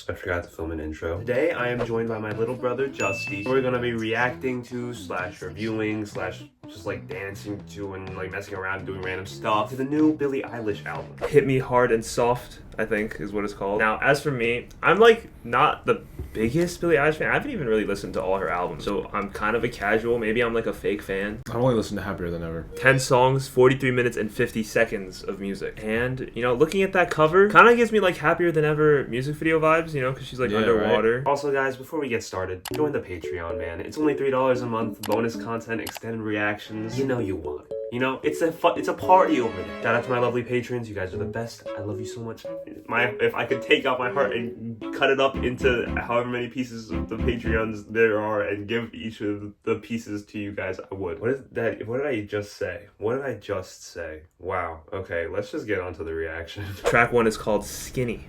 I forgot to film an intro. Today, I am joined by my little brother, Justy. We're gonna be reacting to, / reviewing, / just like dancing to and like messing around and doing random stuff to the new Billie Eilish album. Hit Me Hard and Soft, I think is what it's called. Now, as for me, I'm like not the biggest Billie Eilish fan. I haven't even really listened to all her albums, so I'm kind of a casual. Maybe I'm like a fake fan. I've only listened to Happier Than Ever. 10 songs, 43 minutes and 50 seconds of music. And, you know, looking at that cover, kind of gives me like Happier Than Ever music video vibes, you know, because she's like underwater. Right? Also, guys, before we get started, join the Patreon, man. It's only $3 a month, bonus content, extended reactions. You know you want it. You know, it's a party over there. Shout out to my lovely patrons. You guys are the best. I love you so much. If I could take out my heart and cut it up into however many pieces of the Patreons there are and give each of the pieces to you guys, I would. What is that? What did I just say? What did I just say? Wow. Okay, let's just get on to the reaction. Track 1 is called Skinny.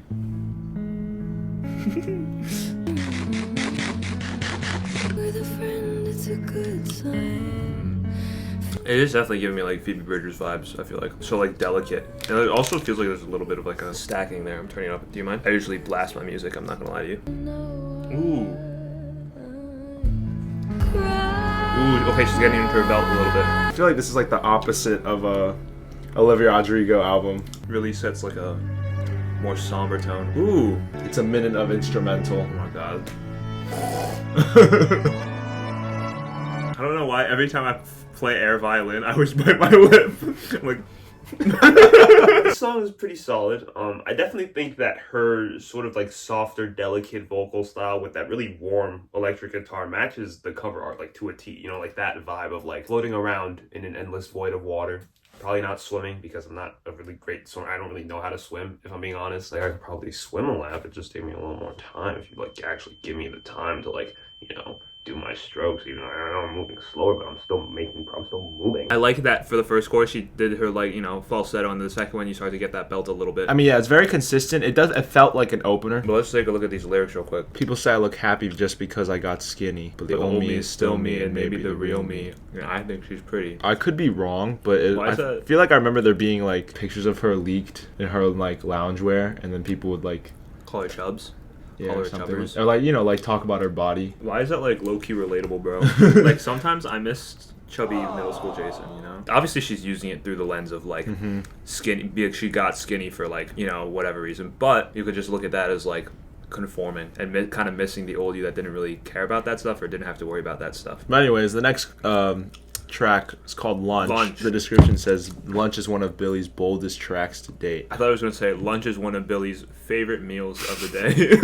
With a friend, it's a good sign. It is definitely giving me like Phoebe Bridgers vibes, I feel like. So like delicate. And it also feels like there's a little bit of like a stacking there. I'm turning it up. Do you mind? I usually blast my music, I'm not gonna lie to you. Ooh. Ooh, okay, she's getting into her belt a little bit. I feel like this is like the opposite of a Olivia Rodrigo album. Really sets like a more somber tone. Ooh. It's a minute of instrumental. Oh my god. I don't know why every time I play air violin, I always bite my lip. I'm like, this song is pretty solid. I definitely think that her sort of like softer, delicate vocal style with that really warm electric guitar matches the cover art like to a T. You know, like that vibe of like floating around in an endless void of water. Probably not swimming because I'm not a really great swimmer. I don't really know how to swim, if I'm being honest. Like I could probably swim a lap. It just take me a little more time if you like actually give me the time to like, you know, do my strokes. Even though I know I'm moving slower, but I'm still moving. I like that for the first chorus she did her like, you know, falsetto, and the second one you start to get that belt a little bit. I mean, yeah, it's very consistent. It felt like an opener. But let's take a look at these lyrics real quick. People say I look happy just because I got skinny, but the old me is still me, and maybe the real me. Yeah, I think she's pretty. I could be wrong, but I feel like I remember there being like pictures of her leaked in her like loungewear, and then people would like call her chubs. Yeah, or something. Or like, you know, like talk about her body. Why is that like low-key relatable, bro? Like sometimes I miss chubby middle school Jason, you know? Obviously she's using it through the lens of like skinny, because she got skinny for like, you know, whatever reason. But you could just look at that as like conforming and kind of missing the old you that didn't really care about that stuff or didn't have to worry about that stuff. But anyways, the next track is called Lunch. The description says Lunch is one of Billie's boldest tracks to date. I thought I was going to say lunch is one of Billie's favorite meals of the day.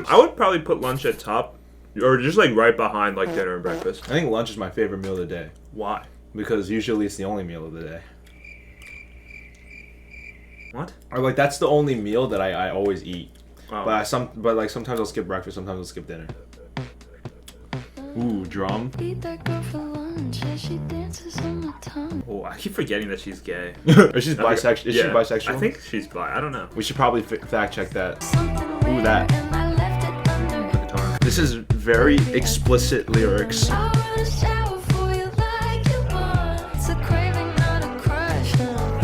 I would probably put lunch at top, or just like right behind like dinner and breakfast. I think lunch is my favorite meal of the day. Why? Because usually it's the only meal of the day. What? Or like that's the only meal that I always eat. Oh. But sometimes I'll skip breakfast, sometimes I'll skip dinner. Ooh, drum. Beat that girl for lunch as she dances on my tongue. Oh, I keep forgetting that she's gay. Or she's bisexual. Is she bisexual? I think she's bi. I don't know. We should probably fact check that. Ooh, that. Guitar. This is very explicit lyrics.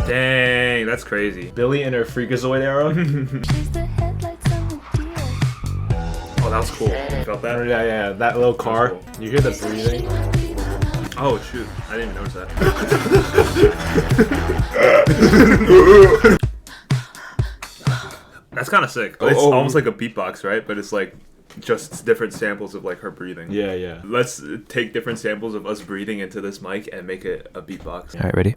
Dang, that's crazy. Billie in her Freakazoid era. Oh, that was cool. You felt that? Yeah. That little car. Cool. You hear the breathing? Oh, shoot. I didn't even notice that. That's kind of sick. It's almost like a beatbox, right? But it's like just different samples of like her breathing. Yeah. Let's take different samples of us breathing into this mic and make it a beatbox. All right, ready?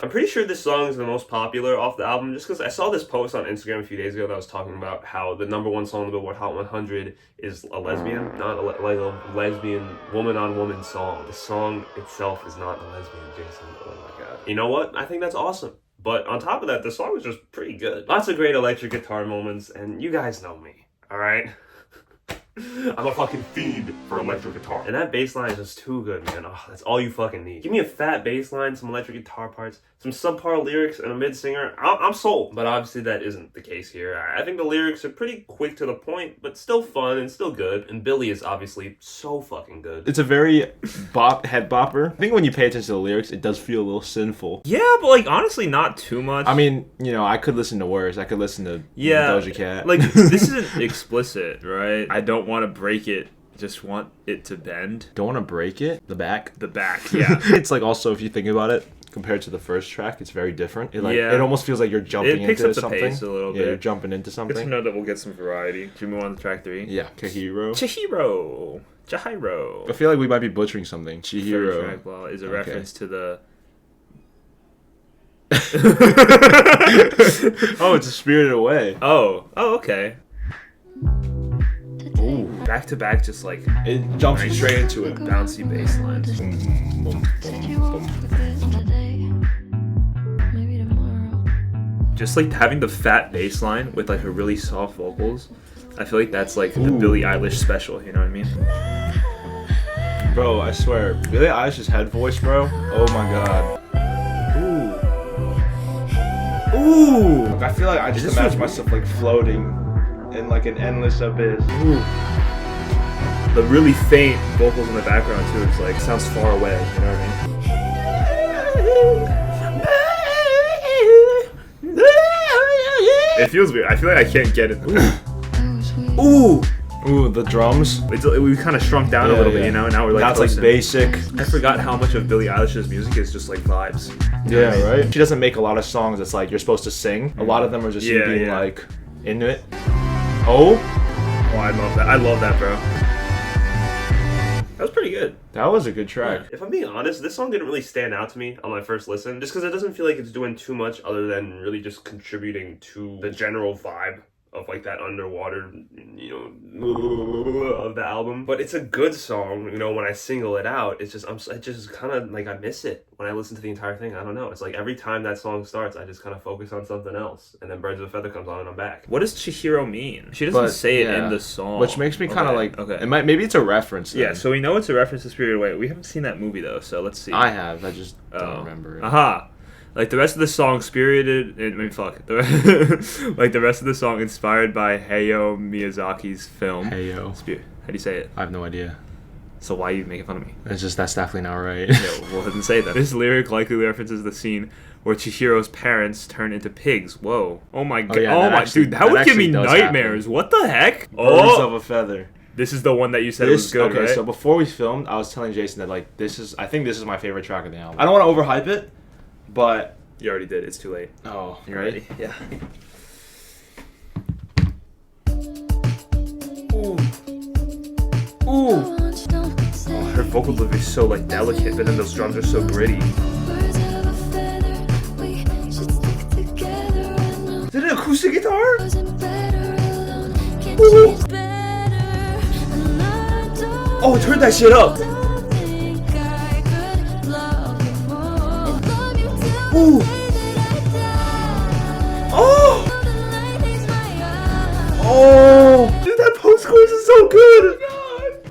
I'm pretty sure this song is the most popular off the album just because I saw this post on Instagram a few days ago that was talking about how the #1 song on the Billboard Hot 100 is a lesbian, not like a lesbian woman-on-woman song. The song itself is not a lesbian, Jason. Oh my god. You know what? I think that's awesome. But on top of that, the song was just pretty good. Lots of great electric guitar moments, and you guys know me, alright? I'm a fucking fiend for electric guitar. And that bass line is just too good, man. Oh, that's all you fucking need. Give me a fat bass line, some electric guitar parts, some subpar lyrics, and a mid singer. I'm sold. But obviously that isn't the case here. I think the lyrics are pretty quick to the point, but still fun and still good. And Billy is obviously so fucking good. It's a very head bopper. I think when you pay attention to the lyrics, it does feel a little sinful. Yeah, but like honestly, not too much. I mean, you know, I could listen to worse. I could listen to Doja Cat. Like this isn't explicit, right? I don't want to break it. Just want it to bend. Don't want to break it. The back. Yeah. It's like also if you think about it, compared to the first track, it's very different. It almost feels like you're jumping picks into up the something. pace a little bit. You're jumping into something. Good to know that we'll get some variety. Should we move on to track 3? Yeah, CHIHIRO. CHIHIRO. I feel like we might be butchering something. CHIHIRO. Third track, well, is a reference to the. Oh, it's a Spirited Away. Oh, okay. Ooh. Back to back, just like It jumps you straight into it. bouncy bass lines. Just like having the fat bass line with like a really soft vocals. I feel like that's like the Billie Eilish special, you know what I mean? Bro, I swear, Billie Eilish's head voice, bro. Oh my god. Ooh. I feel like I just imagine myself like floating in like an endless abyss. Ooh. The really faint vocals in the background too. It's like sounds far away. You know what I mean? It feels weird. I feel like I can't get it. Ooh. Ooh, the drums. We kind of shrunk down a little bit, you know. And now we're like. That's like basic. I forgot how much of Billie Eilish's music is just like vibes. Yeah, right. She doesn't make a lot of songs that's like you're supposed to sing. A lot of them are just you being like into it. Oh, I love that. I love that, bro. That was pretty good. That was a good track. If I'm being honest, this song didn't really stand out to me on my first listen, just because it doesn't feel like it's doing too much other than really just contributing to the general vibe of like that underwater, you know, of the album. But it's a good song, you know. When I single it out, it's just I just kind of like I miss it when I listen to the entire thing. I don't know. It's like every time that song starts, I just kind of focus on something else, and then Birds of a Feather comes on, and I'm back. What does CHIHIRO mean? She doesn't say it in the song, which makes me kind of like okay. Maybe it's a reference. Then. Yeah, so we know it's a reference to Spirited Away. We haven't seen that movie though, so let's see. I have. I just don't remember it. Aha. Like the rest of the song, Spirited. I mean, fuck. Like the rest of the song, inspired by Hayao Miyazaki's film. Hayao. How do you say it? I have no idea. So why are you making fun of me? It's just that's definitely not right. Yeah, well, didn't say that. This lyric likely references the scene where Chihiro's parents turn into pigs. Whoa. Oh my god. Yeah, oh my dude, that would give me nightmares. Happen. What the heck? Birds of a Feather. This is the one that you said was good, okay, right? So before we filmed, I was telling Jason that like I think this is my favorite track of the album. I don't want to overhype it, but you already did. It's too late. Oh, you ready? Yeah. Ooh. Ooh. Oh, her vocal delivery is so like delicate, but then those drums are so gritty. Is it an acoustic guitar? Ooh. Oh, turn that shit up. Ooh. Oh. Oh. Dude, that post chorus is so good.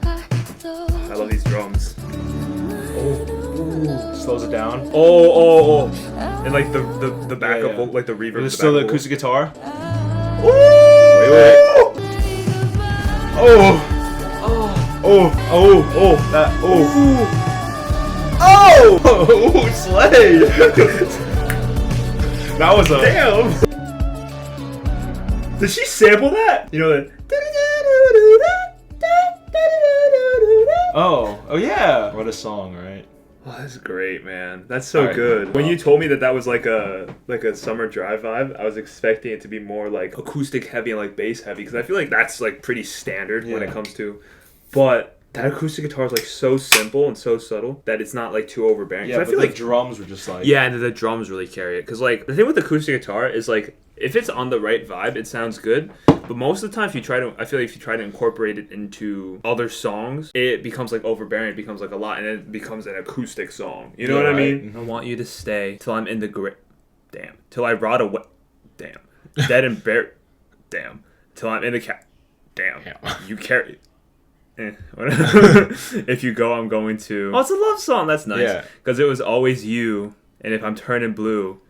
I love these drums. Oh. Slows it down. Oh. And like the backup, like the reverb. It's still the acoustic guitar. Ooh. Wait. Oh. That. Oh, slay! That was a damn. Did she sample that? You know that. Oh yeah! What a song, right? Oh, that's great, man. That's so good. When you told me that was like a summer drive vibe, I was expecting it to be more like acoustic heavy and like bass heavy, because I feel like that's like pretty standard when it comes to, but. That acoustic guitar is like so simple and so subtle that it's not like too overbearing. Yeah, I but feel the like drums were just like and the drums really carry it. Because like the thing with the acoustic guitar is like if it's on the right vibe, it sounds good. But most of the time, I feel like if you try to incorporate it into other songs, it becomes like overbearing. It becomes like a lot, and it becomes an acoustic song. You know what I mean? I want you to stay till I'm in the damn. Till I rot away. Damn. Dead and buried. Damn. Till I'm in the damn. You carry. If you go, I'm going to. Oh, it's a love song. That's nice. Yeah. Because it was always you, and if I'm turning blue,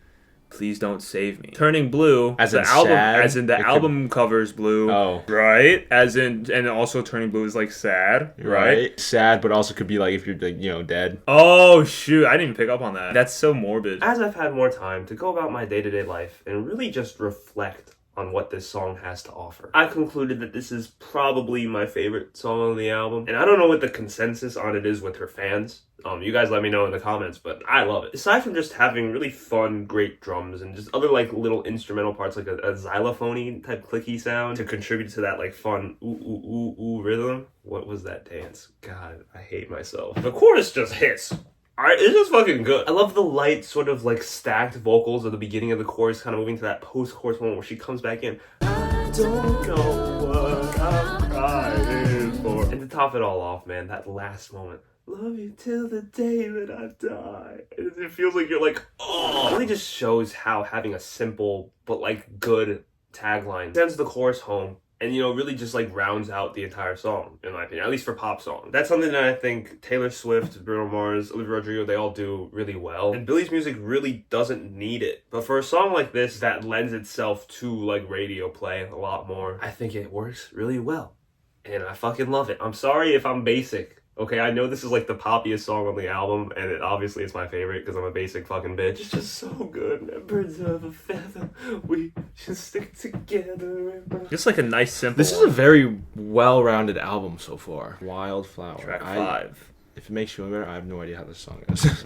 please don't save me. Turning blue, as the in album, sad? as in the album covers blue. Oh, right. As in, and also turning blue is like sad, right? Sad, but also could be like if you're like, you know, dead. Oh shoot, I didn't even pick up on that. That's so morbid. As I've had more time to go about my day-to-day life and really just reflect on what this song has to offer, I've concluded that this is probably my favorite song on the album. And I don't know what the consensus on it is with her fans. You guys let me know in the comments, but I love it. Aside from just having really fun, great drums and just other like little instrumental parts, like a xylophone type clicky sound to contribute to that like fun ooh ooh ooh ooh rhythm. What was that dance? God, I hate myself. The chorus just hits. It's just fucking good. I love the light sort of like stacked vocals at the beginning of the chorus, kind of moving to that post-chorus moment where she comes back in. I don't know what I'm crying for. And to top it all off, man, that last moment. Love you till the day that I die. It feels like you're like, oh. It really just shows how having a simple but like good tagline sends the chorus home. And, you know, really just, like, rounds out the entire song, in my opinion. At least for pop songs. That's something that I think Taylor Swift, Bruno Mars, Olivia Rodrigo, they all do really well. And Billie's music really doesn't need it. But for a song like this that lends itself to, like, radio play a lot more, I think it works really well. And I fucking love it. I'm sorry if I'm basic. Okay, I know this is like the poppiest song on the album, and obviously it's my favorite because I'm a basic fucking bitch. It's just so good, man. Birds of a feather, we should stick together. Just like a nice simple. This is a very well-rounded album so far. Wildflower. Track 5. If it makes you feel better, I have no idea how this song is.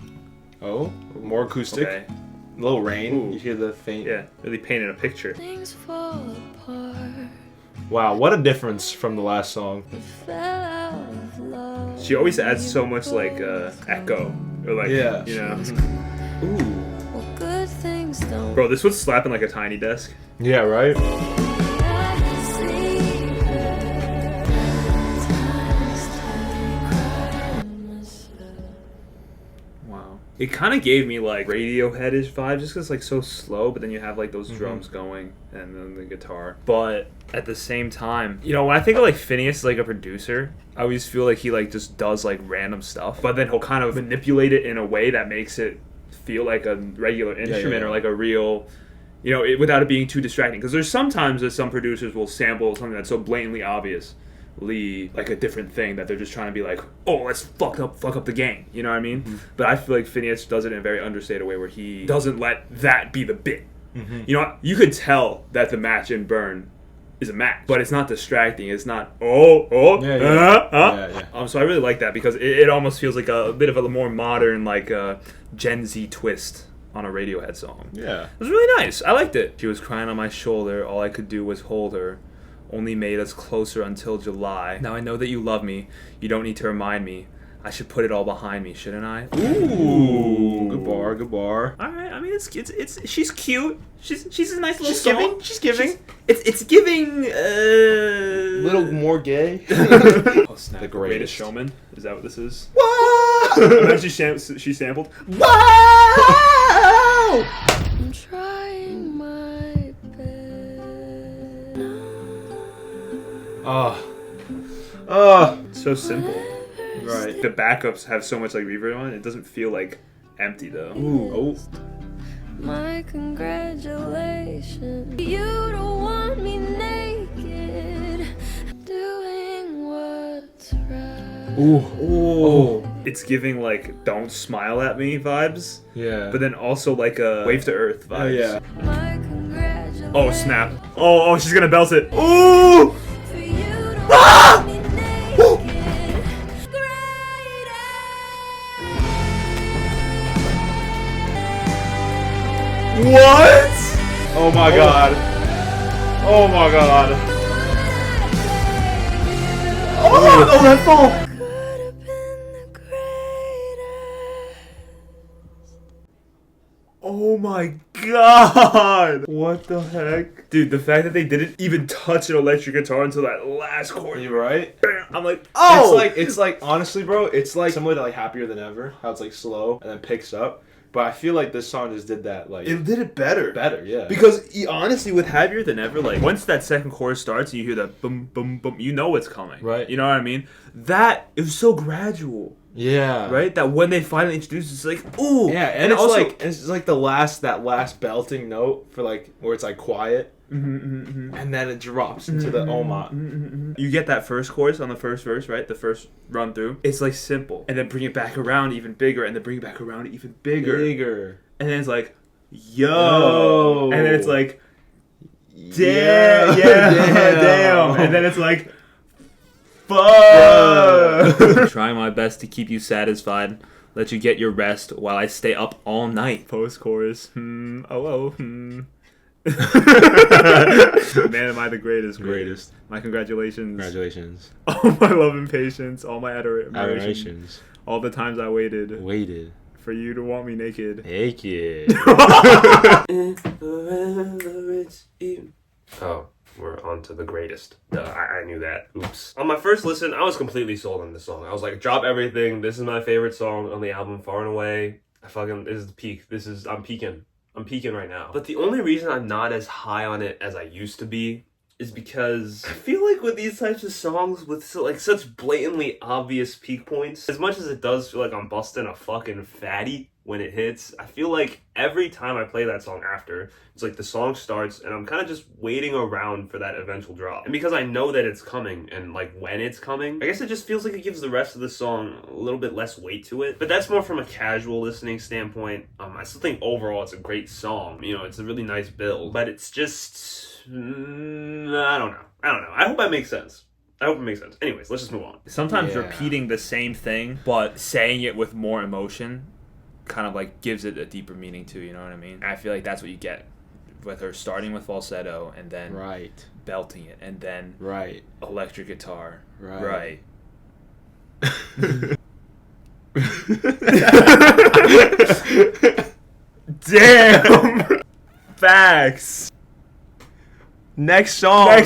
Oh, more acoustic. Okay. A little rain. Ooh. You hear the faint. Yeah, really painting a picture. Things fall apart. Wow, what a difference from the last song. We fell out of love. She always adds so much like echo or like you know. Ooh. Well, good things don't. Bro, this would slap in like a tiny desk. Yeah, right? Wow. It kind of gave me like Radiohead-ish vibes just because it's like so slow, but then you have like those drums going and then the guitar. But at the same time, you know, when I think of like Phineas as like a producer, I always feel like he like just does like random stuff, but then he'll kind of manipulate it in a way that makes it feel like a regular instrument or like a real, you know, without it being too distracting. Because there's sometimes that some producers will sample something that's so blatantly obvious. Like a different thing that they're just trying to be like, oh, let's fuck up the gang, you know what I mean? But I feel like Phineas does it in a very understated way where he doesn't let that be the bit. You know, you could tell that the match in Burn is a match, but it's not distracting. It's not so I really like that because it almost feels like a bit of a more modern like Gen Z twist on a Radiohead song. Yeah, it was really nice. I liked it. She was crying on my shoulder. All I could do was hold her. Only made us closer until July. Now I know that you love me. You don't need to remind me. I should put it all behind me, shouldn't I? Ooh, good bar, good bar. All right. I mean, it's she's cute. She's a nice little She's song. giving. She's giving. It's giving. Little more gay. Oh snap! The Greatest Showman. Is that what this is? Whoa! Imagine she sampled. Whoa! I'm trying my best. So simple. Right. The backups have so much like reverb on it. It doesn't feel like empty though. Ooh. My congratulations. You don't want me naked. Doing what's right. Ooh. It's giving like "Don't smile at me" vibes. Yeah. But then also like a "Wave to Earth" vibes. Oh yeah. My congratulations. Oh snap! Oh, she's gonna belt it. Ooh! For you to want me naked. What? Oh my god. Oh my god. Oh, that fall. Could have been the greatest. Oh my god! What the heck? Dude, the fact that they didn't even touch an electric guitar until that last chord. You're right. I'm like, oh! It's like honestly, bro, it's like similar to like Happier Than Ever, how it's like slow and then picks up. But I feel like this song just did that, like... It did it better. Better, yeah. Because honestly, with Happier Than Ever, like, once that second chorus starts and you hear that boom, boom, boom, you know what's coming. Right. You know what I mean? That, it was so gradual. Yeah. Right? That when they finally introduce it, it's like, ooh. Yeah, and it's also, like, it's like that last belting note for, like, where it's, like, quiet. And then it drops into the Oma. You get that first chorus on the first verse, right? The first run through. It's like simple. And then bring it back around even bigger. And then bring it back around even bigger. And then it's like, yo. And then it's like, damn. Damn. And then it's like, fuck. Try my best to keep you satisfied. Let you get your rest while I stay up all night. Post chorus. Man, am I the greatest? My congratulations. Congratulations. All my love and patience. All my adorations. All the times I waited. For you to want me naked. Oh, we're on to the greatest. I knew that. Oops. On my first listen, I was completely sold on this song. I was like, drop everything. This is my favorite song on the album, far and away. This is the peak. I'm peaking. I'm peaking right now. But the only reason I'm not as high on it as I used to be is because I feel like with these types of songs with such blatantly obvious peak points, as much as it does feel like I'm busting a fucking fatty when it hits, I feel like every time I play that song after, it's like the song starts and I'm kind of just waiting around for that eventual drop. And because I know that it's coming and like when it's coming, I guess it just feels like it gives the rest of the song a little bit less weight to it. But that's more from a casual listening standpoint. I still think overall it's a great song. You know, it's a really nice build, but it's just... I don't know. I hope that makes sense. Anyways, let's just move on. Sometimes repeating the same thing, but saying it with more emotion kind of like gives it a deeper meaning too, you know what I mean? I feel like that's what you get with her starting with falsetto and then belting it and then electric guitar. Right. Damn! Facts! Next song.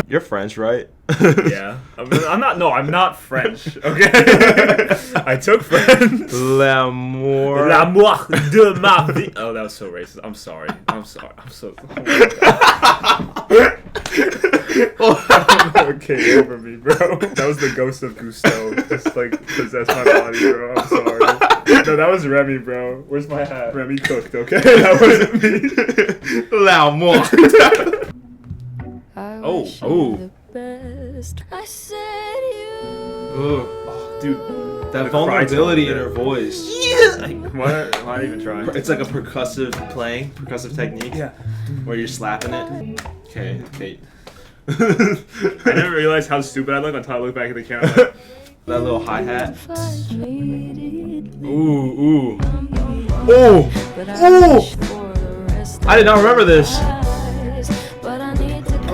You're French, right? Yeah. I'm not French, okay? I took French. L'amour de ma vie. Oh, that was so racist. I'm sorry. I'm so... Okay, over me, bro. That was the ghost of Gusteau. Just like possessed my body, bro. I'm sorry. No, that was Remy, bro. Where's my hat? Remy cooked, okay? That wasn't me. L'amour. The best. I said you. Oh, dude, that vulnerability in her voice. Why even try? It's like a percussive technique. Yeah. Where you're slapping it. Okay. I never realized how stupid I look until I look back at the camera. Like, that little hi-hat. Ooh. I did not remember this.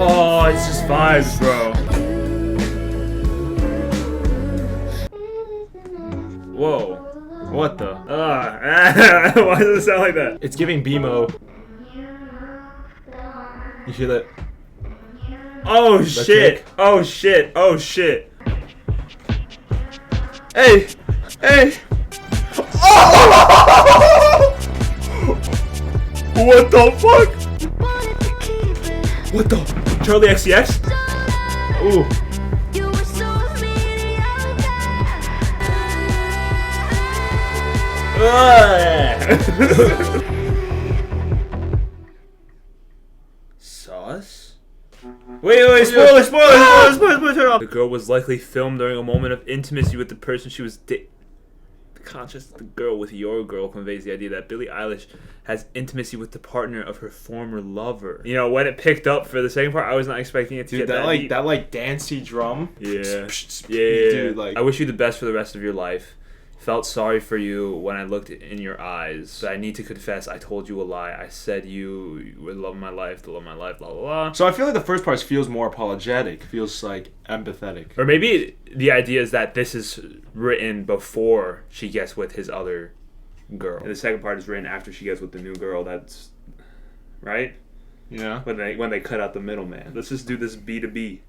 Oh, it's just vibes, bro. Whoa. What the? Why does it sound like that? It's giving BMO. You hear that? Oh shit! Kick? Oh shit! Hey! What the fuck? What the? Charlie XCX? Ooh. Sauce? Wait, spoilers, turn off. The girl was likely filmed during a moment of intimacy with the person she was The conscious of the girl with your girl conveys the idea that Billie Eilish has intimacy with the partner of her former lover. You know, when it picked up for the second part, I was not expecting it to get that deep. That like dancey drum. Yeah. Dude, like, I wish you the best for the rest of your life. Felt sorry for you when I looked in your eyes. But I need to confess, I told you a lie. I said you were the love of my life, blah, blah, blah. So I feel like the first part feels more apologetic. Feels like empathetic. Or maybe the idea is that this is written before she gets with his other girl. And the second part is written after she gets with the new girl. That's... Right? Yeah. When they cut out the middleman. Let's just do this B2B.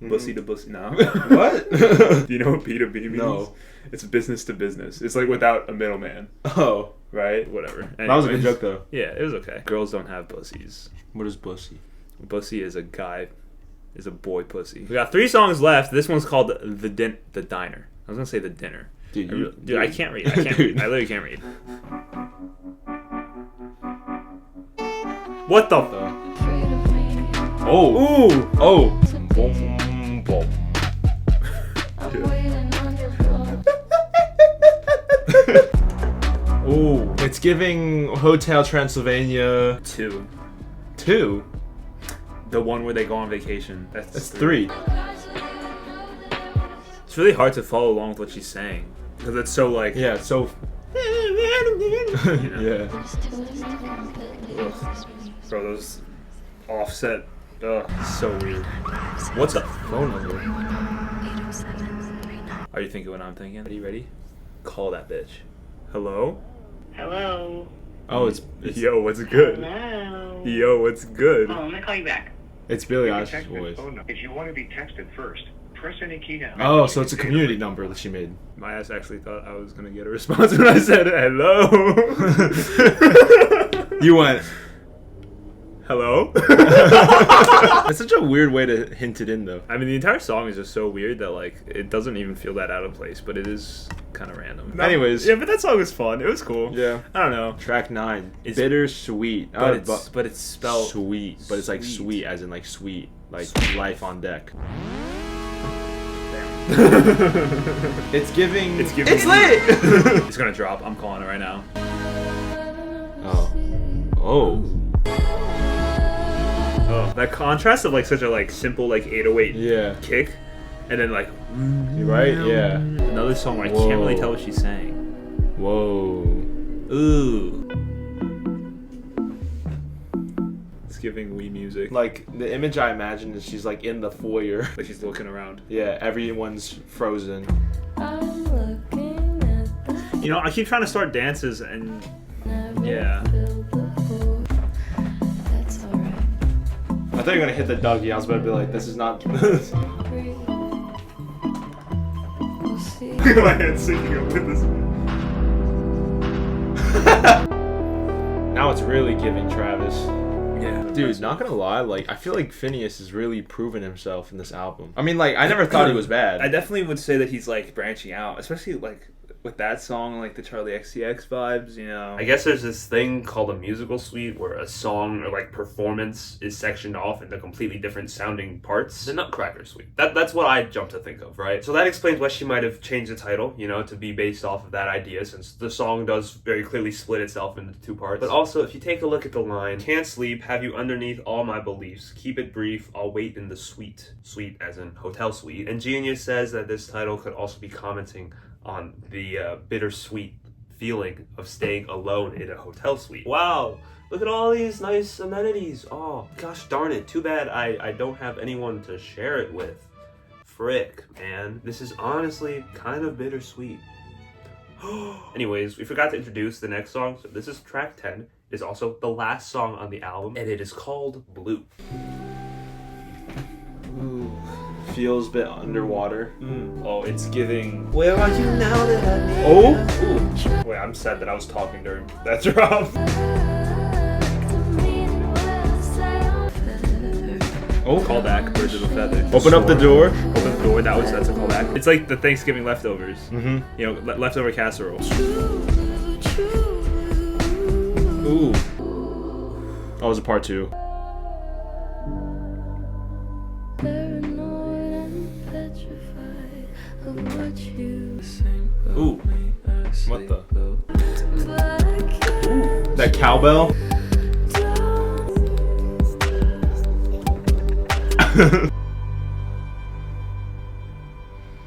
Bussy to bussy. No. What? Do you know what B2B means? No. It's business to business. It's like without a middleman. Oh. right? Whatever. That was a good Anyways. joke though. Yeah, it was okay. Girls don't have pussies. What is pussy? Pussy is a guy, is a boy pussy. We got 3 songs left. This one's called the Diner. I was gonna say the dinner. Dude, I can't read. I can't read. I literally can't read. What the? Oh. Ooh. Oh. I'm waiting on your phone. Ooh. It's giving Hotel Transylvania 2. 2. The one where they go on vacation. That's 3. It's really hard to follow along with what she's saying because it's so like. Yeah, it's so. Yeah. Bro, those offset. Ugh, so weird. What's the Phone number. Are you thinking what I'm thinking? Are you ready? Call that bitch. Hello? Hello. Oh, it's Yo, what's good? Hello. Yo, what's good? Oh, I'm gonna call you back. it's Billie You can Eilish's text this voice. phone number. If you want to be texted first, press any key now. Oh, so it's a community number that she made. My ass actually thought I was gonna get a response when I said hello. You went. Hello? That's such a weird way to hint it in, though. I mean, the entire song is just so weird that like it doesn't even feel that out of place, but it is kind of random. Anyways. yeah, but that song was fun. It was cool. Yeah. I don't know, Track 9. It's- Bittersweet. but it's spelled sweet. But it's like sweet. sweet, as in like sweet. Like life on deck. It's giving. It's giving. It's lit! It's gonna drop. I'm calling it right now. Oh. Oh. Oh, that contrast of like such a like simple like 808 Yeah. kick, and then like You right? Yeah. another song where I can't really Whoa. tell what she's saying. Whoa. Ooh. It's giving Wii music. Like, the image I imagine is she's like in the foyer. Like she's looking around. Yeah, everyone's frozen. I'm looking at the You know, I keep trying to start dances and never yeah. filled the hole. That's alright. I thought you were gonna hit the Dougie. I was about to be like, this is not. Breathe. We'll see. My head's sinking up with this. Now it's really giving Travis. Yeah. Dude, not gonna lie, like, I feel like Phineas has really proven himself in this album. I mean, like, I never thought he was bad. I definitely would say that he's like branching out, especially like with that song, like the Charlie XCX vibes, you know. I guess there's this thing called a musical suite where a song or like performance is sectioned off into completely different sounding parts. The Nutcracker suite. That's what I jump to think of, right? So that explains why she might have changed the title, you know, to be based off of that idea, since the song does very clearly split itself into 2 parts. But also, if you take a look at the line, can't sleep, have you underneath all my beliefs, keep it brief, I'll wait in the suite. Suite as in hotel suite. And Genius says that this title could also be commenting on the bittersweet feeling of staying alone in a hotel suite. Wow, look at all these nice amenities. Oh, gosh darn it. Too bad I don't have anyone to share it with. Frick, man. This is honestly kind of bittersweet. Anyways, we forgot to introduce the next song. So this is track 10. It is also the last song on the album, and it is called Blue. Ooh, feels a bit underwater. Oh, it's giving. Where are you now that I need Oh? Wait, I'm sad that I was talking during that drop. Oh, Callback, Birds of a Feather. Open up the door. Open the door. That's a callback. It's like the Thanksgiving leftovers. Mm-hmm. You know, leftover casserole. Ooh. Oh, it was a part 2. Paranoid and petrified of what you Ooh. What the? but I can't That cowbell?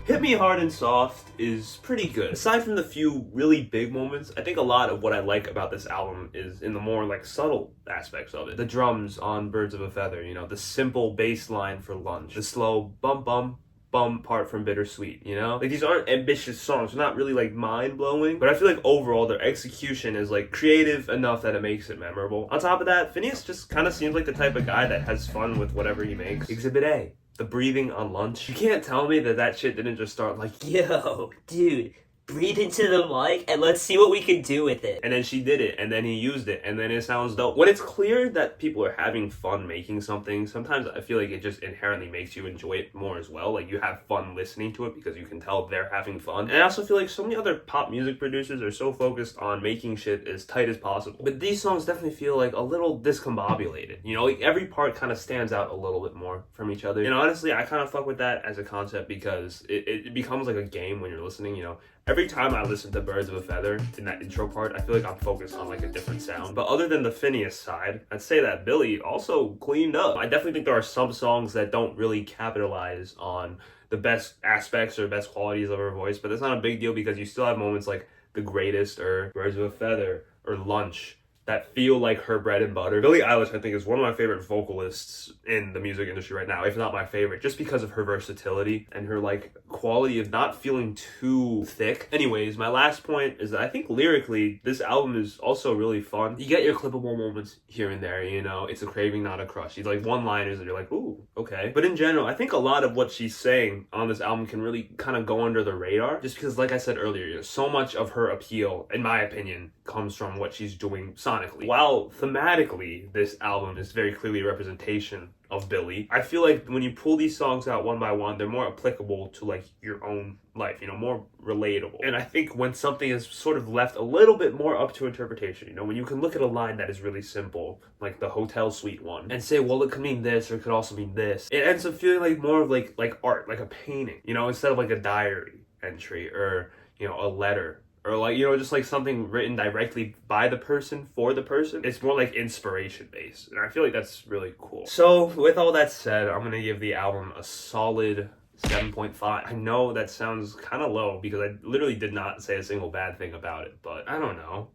Hit Me Hard and Soft is pretty good. Aside from the few really big moments, I think a lot of what I like about this album is in the more like subtle aspects of it. The drums on Birds of a Feather, you know, the simple bass line for Lunch, the slow bum bum bum part from Bittersweet, you know? Like, these aren't ambitious songs, they're not really like mind-blowing, but I feel like overall their execution is like creative enough that it makes it memorable. On top of that, Phineas just kind of seems like the type of guy that has fun with whatever he makes. Exhibit A. The breathing on Lunch. You can't tell me that shit didn't just start like, yo, dude, breathe into the mic and let's see what we can do with it. And then she did it, and then he used it, and then it sounds dope. When it's clear that people are having fun making something, sometimes I feel like it just inherently makes you enjoy it more as well. Like, you have fun listening to it because you can tell they're having fun. And I also feel like so many other pop music producers are so focused on making shit as tight as possible. But these songs definitely feel like a little discombobulated. You know, like every part kind of stands out a little bit more from each other. And honestly, I kind of fuck with that as a concept because it becomes like a game when you're listening, you know. Every time I listen to Birds of a Feather in that intro part, I feel like I'm focused on like a different sound. But other than the Phineas side, I'd say that Billie also cleaned up. I definitely think there are some songs that don't really capitalize on the best aspects or best qualities of her voice, but that's not a big deal because you still have moments like The Greatest or Birds of a Feather or Lunch that feel like her bread and butter. Billie Eilish, I think, is one of my favorite vocalists in the music industry right now, if not my favorite, just because of her versatility and her, like, quality of not feeling too thick. Anyways, my last point is that I think lyrically, this album is also really fun. You get your clippable moments here and there, you know? It's a craving, not a crush. She's like one-liners and you're like, ooh, okay. But in general, I think a lot of what she's saying on this album can really kind of go under the radar, just because, like I said earlier, you know, so much of her appeal, in my opinion, comes from what she's doing sonically. While thematically, this album is very clearly a representation of Billie, I feel like when you pull these songs out one by one, they're more applicable to like your own life, you know, more relatable. And I think when something is sort of left a little bit more up to interpretation, you know, when you can look at a line that is really simple, like the hotel suite one, and say, well, it could mean this or it could also mean this, it ends up feeling like more of like art, like a painting, you know, instead of like a diary entry or, you know, a letter. Or like, you know, just like something written directly by the person for the person. It's more like inspiration based. And I feel like that's really cool. So with all that said, I'm going to give the album a solid 7.5. I know that sounds kind of low because I literally did not say a single bad thing about it. But I don't know.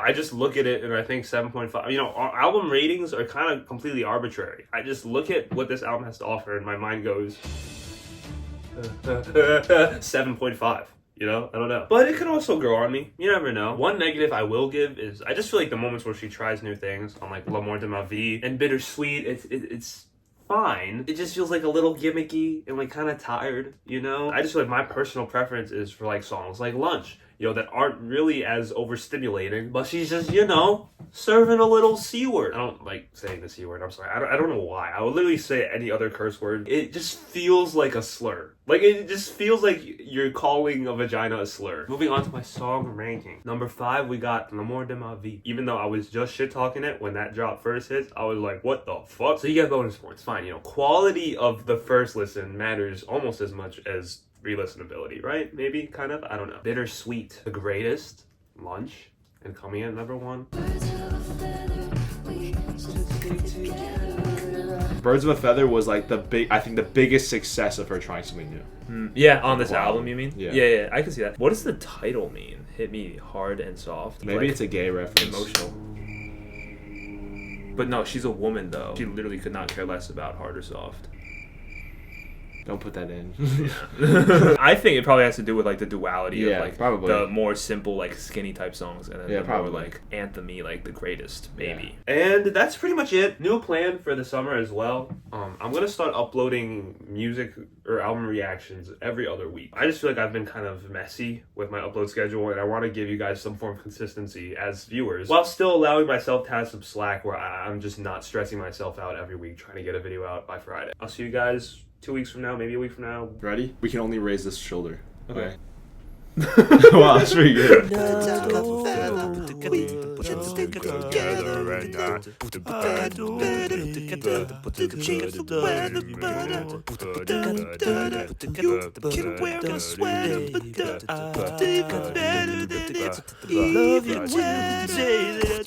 I just look at it and I think 7.5. You know, album ratings are kind of completely arbitrary. I just look at what this album has to offer and my mind goes 7.5. You know, I don't know. But it could also grow on me. You never know. One negative I will give is I just feel like the moments where she tries new things on like L'amour de ma vie and Bittersweet, it's fine. It just feels like a little gimmicky and like kind of tired, you know? I just feel like my personal preference is for like songs like Lunch, you know, that aren't really as overstimulating, but she's just, you know, serving a little C word. I don't like saying the C word, I'm sorry. I don't know why. I would literally say any other curse word. It just feels like a slur. Like, it just feels like you're calling a vagina a slur. Moving on to my song ranking. Number 5, we got L'amour de ma vie. Even though I was just shit-talking it when that drop first hits, I was like, what the fuck? So you get bonus points, fine. You know, quality of the first listen matters almost as much as re-listenability, right? Maybe, kind of, I don't know. Bittersweet, The Greatest, Lunch, and coming in at number 1. Birds of a Feather was like the biggest success of her trying something new. Yeah, on this album, you mean? Yeah. Yeah, I can see that. What does the title mean? Hit me hard and soft. Maybe like, it's a gay reference. emotional. But no, she's a woman though. She literally could not care less about hard or soft. Don't put that in. I think it probably has to do with like the duality of like probably the more simple like skinny type songs and then the probably more like anthem-y, like The Greatest, maybe. And that's pretty much it. New plan for the summer as well. I'm gonna start uploading music or album reactions every other week. I just feel like I've been kind of messy with my upload schedule and I want to give you guys some form of consistency as viewers while still allowing myself to have some slack where I'm just not stressing myself out every week trying to get a video out by Friday. I'll see you guys 2 weeks from now, maybe a week from now. Ready? We can only raise this shoulder. Okay. Wow, that's pretty good. Love you Wednesday.